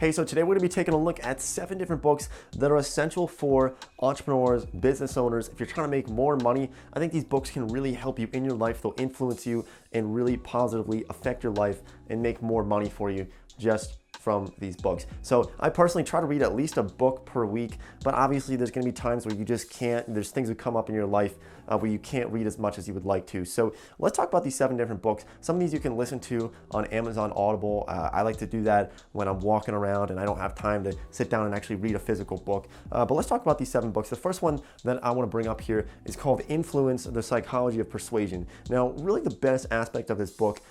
Hey, so today we're going to be taking a look at 7 different books that are essential for entrepreneurs, business owners. If you're trying to make more money, I think these books can really help you in your life. They'll influence you and really positively affect your life and make more money for you just from these books. So I personally try to read at least a book per week, but obviously there's going to be times where you just can't. There's things that come up in your life where you can't read as much as you would like to. So let's talk about these 7 different books. Some of these you can listen to on Amazon Audible. I like to do that when I'm walking around and I don't have time to sit down and actually read a physical book. But let's talk about these 7 books. The first one that I want to bring up here is called Influence: The Psychology of Persuasion. Now, really the best aspect of this book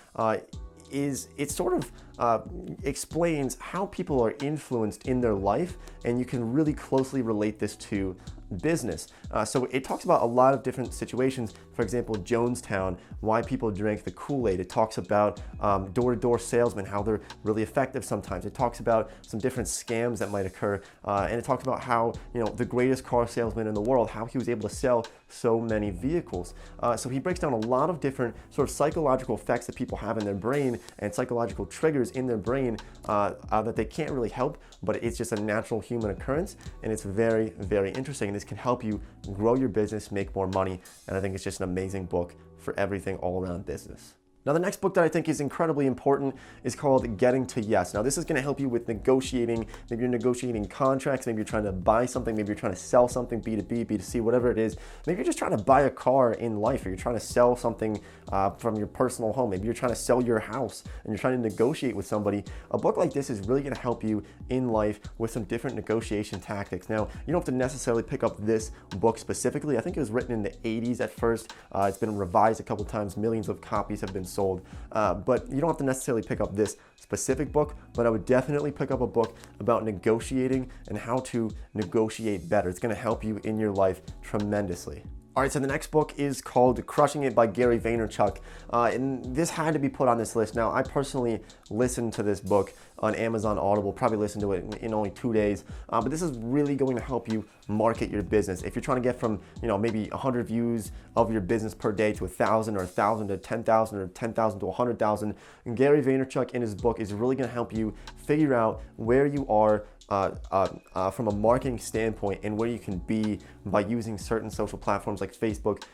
is it sort of explains how people are influenced in their life, and you can really closely relate this to business. So it talks about a lot of different situations. For example, Jonestown, why people drink the Kool-Aid. It talks about door-to-door salesmen, how they're really effective sometimes. It talks about some different scams that might occur, and it talks about how, the greatest car salesman in the world, how he was able to sell so many vehicles. So he breaks down a lot of different sort of psychological effects that people have in their brain and psychological triggers in their brain that they can't really help, but it's just a natural human occurrence, and it's very, very interesting. And this can help you grow your business, make more money, and I think it's just an amazing book for everything all around business. Now, the next book that I think is incredibly important is called Getting to Yes. Now, this is going to help you with negotiating. Maybe you're negotiating contracts. Maybe you're trying to buy something. Maybe you're trying to sell something, B2B, B2C, whatever it is. Maybe you're just trying to buy a car in life, or you're trying to sell something from your personal home. Maybe you're trying to sell your house and you're trying to negotiate with somebody. A book like this is really going to help you in life with some different negotiation tactics. Now, you don't have to necessarily pick up this book specifically. I think it was written in the 80s at first. It's been revised a couple times. Millions of copies have been sold. But you don't have to necessarily pick up this specific book, but I would definitely pick up a book about negotiating and how to negotiate better. It's going to help you in your life tremendously. All right, so the next book is called Crushing It by Gary Vaynerchuk, and this had to be put on this list. Now, I personally listened to this book on Amazon Audible, probably listened to it in only 2 days, but this is really going to help you market your business. If you're trying to get from, maybe 100 views of your business per day to 1,000, or 1,000 to 10,000, or 10,000 to 100,000, Gary Vaynerchuk in his book is really going to help you figure out where you are from a marketing standpoint and where you can be by using certain social platforms like Facebook,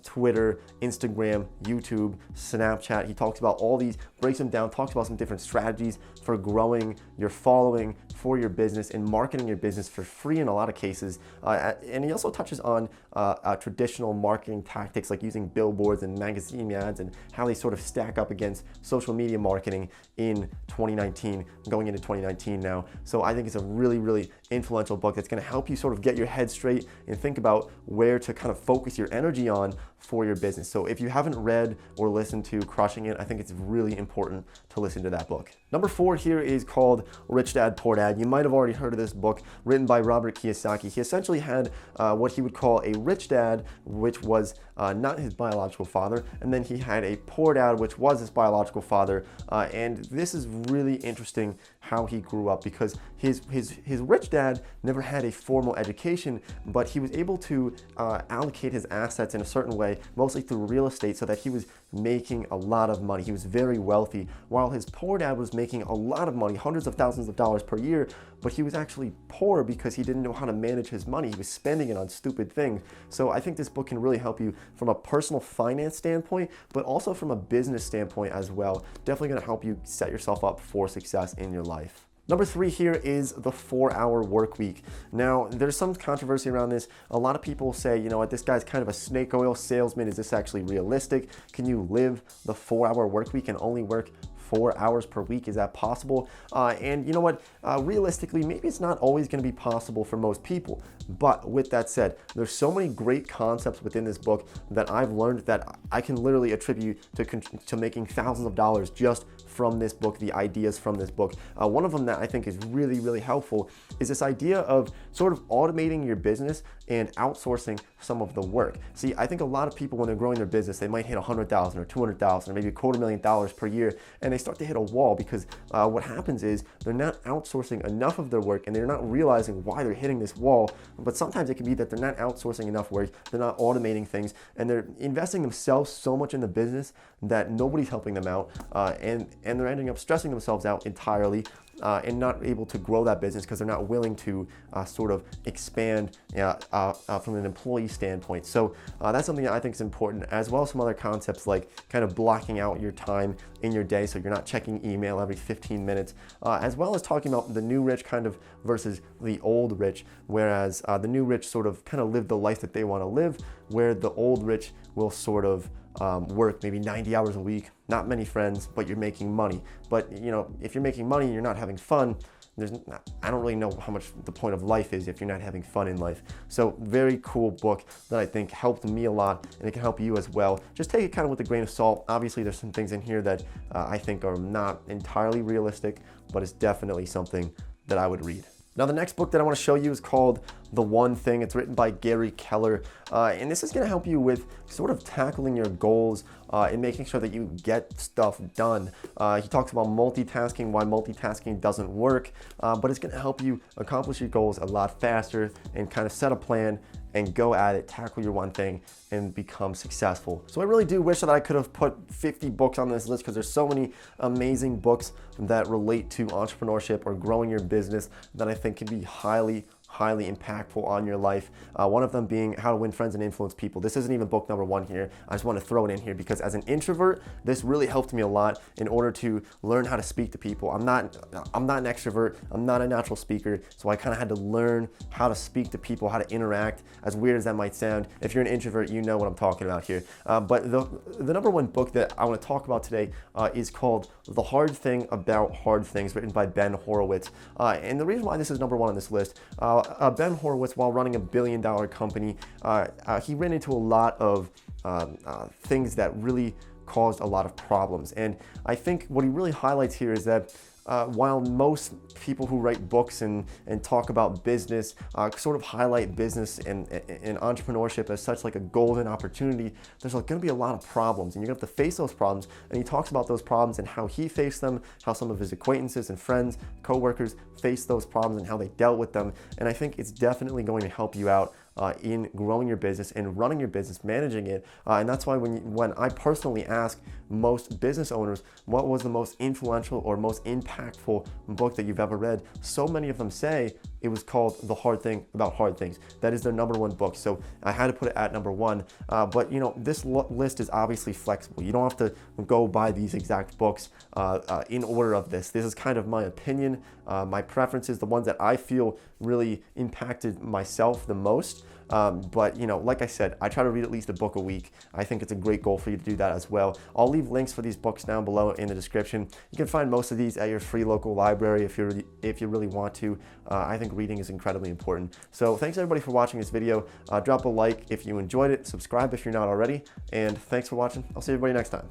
Twitter, Instagram, YouTube, Snapchat. He talks about all these, breaks them down, talks about some different strategies for growing your following for your business and marketing your business for free in a lot of cases. And he also touches on traditional marketing tactics like using billboards and magazine ads and how they sort of stack up against social media marketing in 2019, going into 2019 now. So I think it's a really, really influential book that's going to help you sort of get your head straight and think about where to kind of focus your energy on for your business. So if you haven't read or listened to Crushing It, I think it's really important to listen to that book. Number 4 here is called Rich Dad, Poor Dad. You might have already heard of this book, written by Robert Kiyosaki. He essentially had what he would call a rich dad, which was not his biological father, and then he had a poor dad, which was his biological father. And this is really interesting how he grew up, because his rich dad never had a formal education, but he was able to allocate his assets in a certain way, mostly through real estate, so that he was making a lot of money. He was very wealthy, while his poor dad was making a lot of money, hundreds of thousands of dollars per year, but he was actually poor because he didn't know how to manage his money. He was spending it on stupid things. So I think this book can really help you from a personal finance standpoint, but also from a business standpoint as well. Definitely going to help you set yourself up for success in your life. Number 3 here is the 4-Hour Workweek. Now, there's some controversy around this. A lot of people say, this guy's kind of a snake oil salesman. Is this actually realistic? Can you live the 4-hour workweek and only work 4 hours per week? Is that possible? And you know what? Realistically, maybe it's not always going to be possible for most people. But with that said, there's so many great concepts within this book that I've learned that I can literally attribute to making thousands of dollars just from this book, the ideas from this book. One of them that I think is really, really helpful is this idea of sort of automating your business and outsourcing some of the work. See, I think a lot of people, when they're growing their business, they might hit 100,000 or 200,000 or maybe $250,000 per year, and they start to hit a wall because what happens is they're not outsourcing enough of their work, and they're not realizing why they're hitting this wall. But sometimes it can be that they're not outsourcing enough work, they're not automating things, and they're investing themselves so much in the business that nobody's helping them out, and they're ending up stressing themselves out entirely. and not able to grow that business because they're not willing to sort of expand from an employee standpoint. So that's something that I think is important, as well as some other concepts like kind of blocking out your time in your day so you're not checking email every 15 minutes, as well as talking about the new rich kind of versus the old rich, whereas the new rich sort of kind of live the life that they want to live, where the old rich will sort of work maybe 90 hours a week, not many friends, but you're making money. But if you're making money and you're not having fun, I don't really know how much the point of life is if you're not having fun in life. So very cool book that I think helped me a lot, and it can help you as well. Just take it kind of with a grain of salt. Obviously, there's some things in here that I think are not entirely realistic, but it's definitely something that I would read. Now, the next book that I want to show you is called The One Thing. It's written by Gary Keller, and this is going to help you with sort of tackling your goals and making sure that you get stuff done. He talks about multitasking, why multitasking doesn't work, but it's going to help you accomplish your goals a lot faster and kind of set a plan and go at it, tackle your one thing, and become successful. So I really do wish that I could have put 50 books on this list, because there's so many amazing books that relate to entrepreneurship or growing your business that I think can be highly impactful on your life. One of them being How to Win Friends and Influence People. This isn't even book number one here. I just want to throw it in here because as an introvert, this really helped me a lot in order to learn how to speak to people. I'm not an extrovert. I'm not a natural speaker. So I kind of had to learn how to speak to people, how to interact, as weird as that might sound. If you're an introvert, you know what I'm talking about here. But the number one book that I want to talk about today is called The Hard Thing About Hard Things, written by Ben Horowitz. And the reason why this is number one on this list, Ben Horowitz, while running a billion-dollar company, he ran into a lot of things that really caused a lot of problems. And I think what he really highlights here is that while most people who write books and talk about business sort of highlight business and entrepreneurship as such like a golden opportunity, there's going to be a lot of problems, and you're going to have to face those problems. And he talks about those problems and how he faced them, how some of his acquaintances and friends, co-workers faced those problems and how they dealt with them. And I think it's definitely going to help you out in growing your business and running your business, managing it. And that's why when I personally ask most business owners what was the most influential or most impactful book that you've ever read, so many of them say it was called The Hard Thing About Hard Things. That is their number one book. So I had to put it at number one. But this list is obviously flexible. You don't have to go by these exact books in order of this. This is kind of my opinion, my preferences, the ones that I feel really impacted myself the most. But like I said, I try to read at least a book a week. I think it's a great goal for you to do that as well. I'll leave links for these books down below in the description. You can find most of these at your free local library if you really want to. I think reading is incredibly important. So thanks everybody for watching this video. Drop a like if you enjoyed it, subscribe if you're not already, and thanks for watching. I'll see everybody next time.